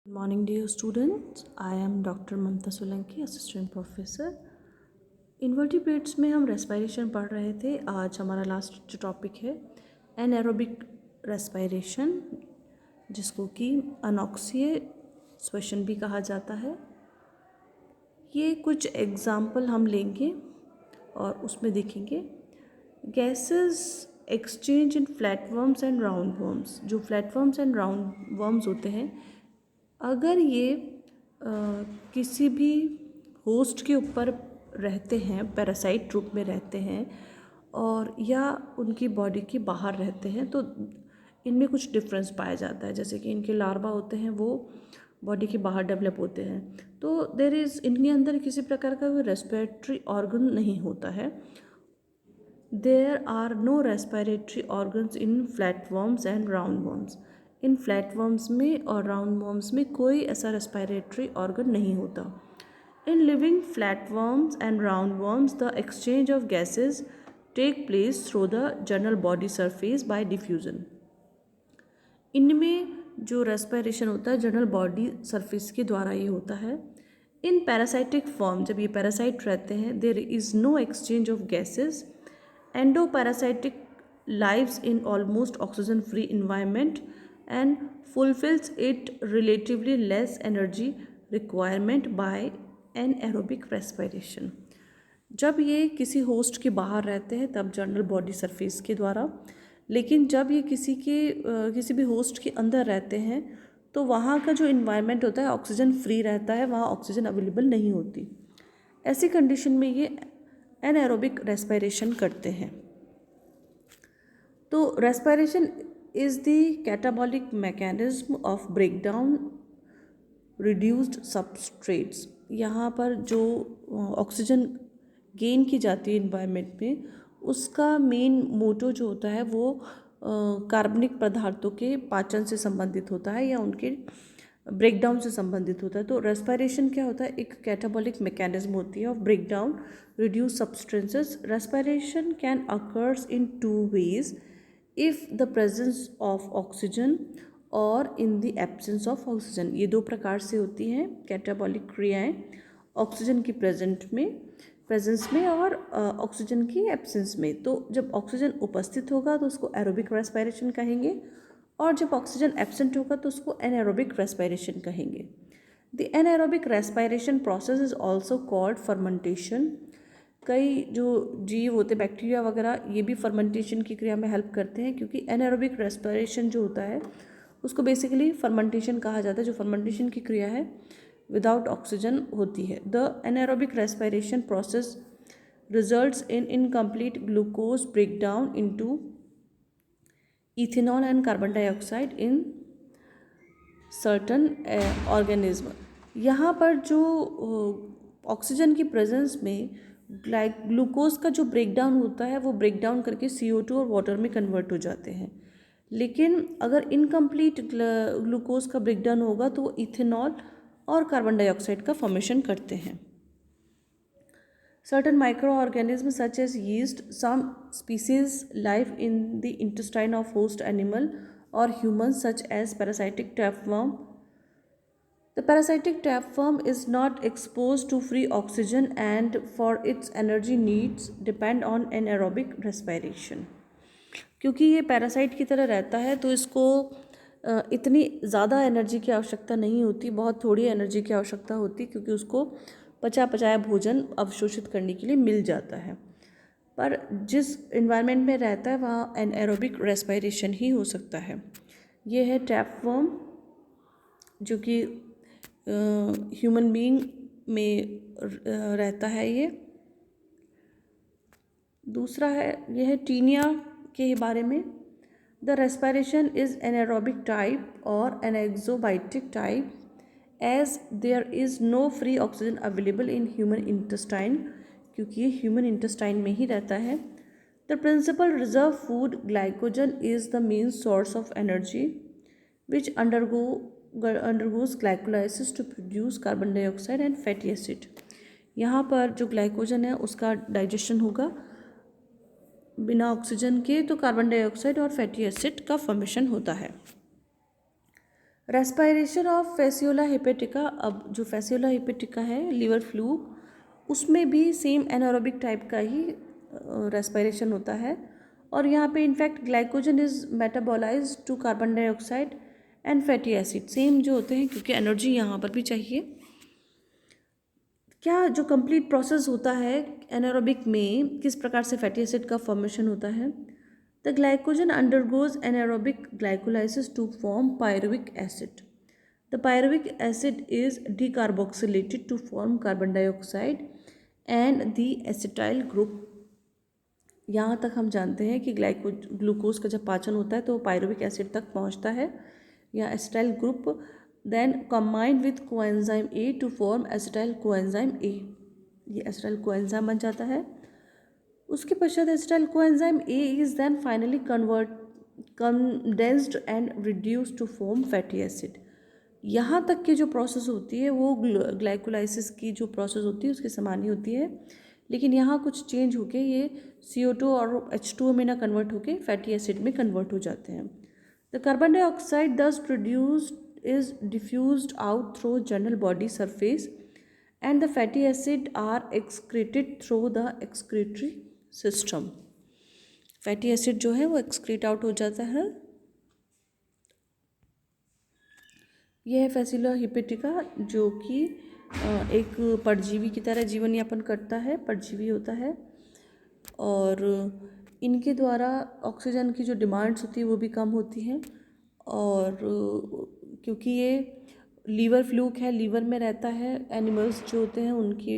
Good morning, dear students. I am Dr. Mamta Solanki, Assistant Professor. Invertebrates में हम respiration पढ़ रहे थे. आज हमारा लास्ट जो टॉपिक है एनएरोबिक रेस्पिरेशन, जिसको कि अनॉक्सिएशन भी कहा जाता है. ये कुछ एग्जाम्पल हम लेंगे और उसमें देखेंगे gases exchange in flatworms and round worms. जो फ्लैटवर्म्स एंड राउंड वर्म्स होते हैं, अगर ये किसी भी होस्ट के ऊपर रहते हैं, पैरासाइट रूप में रहते हैं और या उनकी बॉडी के बाहर रहते हैं, तो इनमें कुछ डिफरेंस पाया जाता है. जैसे कि इनके लार्वा होते हैं वो बॉडी के बाहर डेवलप होते हैं, तो देयर इज़ इनके अंदर किसी प्रकार का कोई रेस्पिरेटरी ऑर्गन नहीं होता है. There are no respiratory organs in flatworms and round worms. इन फ्लैटवर्म्स में और राउंड वर्म्स में कोई ऐसा रेस्पिरेटरी ऑर्गन नहीं होता. In living flatworms and round worms the exchange of gases take place through the general body surface by diffusion. इनमें जो रेस्पिरेशन होता है जनरल बॉडी सरफेस के द्वारा ही होता है. इन पैरासाइटिक फॉर्म, जब ये पैरासाइट रहते हैं, there is no exchange of gases. Endoparasitic lives in almost oxygen-free environment and fulfills it relatively less energy requirement by anaerobic respiration. जब ये किसी होस्ट के बाहर रहते हैं तब जनरल बॉडी सरफेस के द्वारा, लेकिन जब ये किसी भी होस्ट के अंदर रहते हैं तो वहाँ का जो इन्वायरमेंट होता है ऑक्सीजन फ्री रहता है, वहाँ ऑक्सीजन अवेलेबल नहीं होती. ऐसी कंडीशन में ये एनाएरोबिक रेस्पिरेशन करते हैं. तो respiration is the catabolic mechanism of breakdown reduced substrates. यहाँ पर जो ऑक्सीजन गेन की जाती है इन्वायरमेंट में, उसका मेन मोटो जो होता है वो कार्बनिक पदार्थों के पाचन से संबंधित होता है या उनके ब्रेकडाउन से संबंधित होता है. तो रेस्पिरेशन क्या होता है, एक कैटाबॉलिक मैकेनिज्म होती है of breakdown reduce substances. Respiration can occurs in two ways, if the presence of oxygen और in the absence of oxygen. ये दो प्रकार से होती हैं कैटाबॉलिक क्रियाएं, ऑक्सीजन की प्रेजेंस में और ऑक्सीजन की एब्सेंस में. तो जब ऑक्सीजन उपस्थित होगा तो उसको एरोबिक रेस्पिरेशन कहेंगे, और जब ऑक्सीजन एब्सेंट होगा तो उसको एनाएरोबिक रेस्पिरेशन कहेंगे. The anaerobic respiration process is also called fermentation. कई जो जीव होते, बैक्टीरिया वगैरह, ये भी फर्मेंटेशन की क्रिया में हेल्प करते हैं, क्योंकि एनाएरोबिक रेस्पिरेशन जो होता है उसको बेसिकली फर्मेंटेशन कहा जाता है. जो फर्मेंटेशन की क्रिया है विदाउट ऑक्सीजन होती है. The anaerobic respiration process results in incomplete glucose breakdown into ethanol and carbon dioxide in certain organism. यहाँ पर जो ऑक्सीजन की प्रेजेंस में ग्लूकोज का जो ब्रेकडाउन होता है वो ब्रेकडाउन करके CO2 और वाटर में कन्वर्ट हो जाते हैं. लेकिन अगर इनकम्प्लीट ग्लूकोज का ब्रेकडाउन होगा तो वो इथेनॉल और कार्बन डाइऑक्साइड का फॉर्मेशन करते हैं. Certain microorganisms such as yeast, some species live in the intestine of host animal or humans, such as parasitic tapeworm. The parasitic tapeworm is not exposed to free oxygen and for its energy needs depend on anaerobic respiration. क्योंकि ये parasite की तरह रहता है तो इसको इतनी ज़्यादा एनर्जी की आवश्यकता नहीं होती, बहुत थोड़ी एनर्जी की आवश्यकता होती, क्योंकि उसको पचाया भोजन अवशोषित करने के लिए मिल जाता है. पर जिस इन्वायरमेंट में रहता है वहाँ एनाएरोबिक रेस्पिरेशन ही हो सकता है. ये है टैपवर्म, जो कि ह्यूमन बीइंग में रहता है. ये दूसरा है, यह है टीनिया के बारे में. द रेस्पिरेशन इज़ एनाएरोबिक टाइप और एनाक्सोबाइटिक type, as there is no free oxygen available in human intestine, क्योंकि ये ह्यूमन इंटेस्टाइन में ही रहता है. The principal reserve food glycogen is the main source of energy which undergoes glycolysis to produce carbon dioxide and fatty acid. यहाँ पर जो glycogen है उसका डाइजेशन होगा बिना ऑक्सीजन के, तो कार्बन डाइऑक्साइड और फैटी एसिड का फॉर्मेशन होता है. रेस्पिरेशन ऑफ फेसियोला हिपेटिका, अब जो फेसियोला हिपेटिका है लीवर फ्लूक, उसमें भी सेम एनारोबिक टाइप का ही रेस्पिरेशन होता है। और यहाँ पे in fact glycogen is metabolize to carbon dioxide and fatty acid, same जो होते हैं, क्योंकि एनर्जी यहाँ पर भी चाहिए। क्या जो कंप्लीट प्रोसेस होता है एनारोबिक में, किस प्रकार से फैटी एसिड का फॉर्मेशन होता है? The glycogen undergoes anaerobic glycolysis to form pyruvic acid. The pyruvic acid is decarboxylated to form carbon dioxide and the acetyl group. यहाँ तक हम जानते हैं कि ग्लूकोज का जब पाचन होता है तो पायरुविक एसिड तक पहुँचता है या acetyl group, then combined with coenzyme A to form acetyl coenzyme A, ये acetyl coenzyme बन जाता है। उसके पश्चात acetyl coenzyme A is then finally condensed and reduced to form fatty acid। यहाँ तक की जो प्रोसेस होती है वो ग्लाइकोलाइसिस की जो प्रोसेस होती है उसके समान ही होती है, लेकिन यहाँ कुछ चेंज होके ये CO2 और H2O में ना कन्वर्ट होके फैटी एसिड में कन्वर्ट हो जाते हैं। The carbon dioxide thus produced is diffused out through general body surface and the fatty acid are excreted through the excretory system। Fatty acid जो है वो एक्सक्रीट आउट हो जाता है। यह है फेसियोला हिपेटिका, जो कि एक परजीवी की तरह जीवन यापन करता है, परजीवी होता है, और इनके द्वारा ऑक्सीजन की जो डिमांड्स होती है वो भी कम होती हैं। और क्योंकि ये लीवर फ्लूक है, लीवर में रहता है एनिमल्स जो होते हैं उनकी,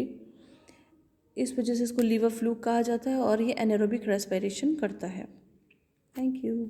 इस वजह से इसको लीवर फ्लूक कहा जाता है और ये एनारोबिक रेस्पिरेशन करता है। Thank you.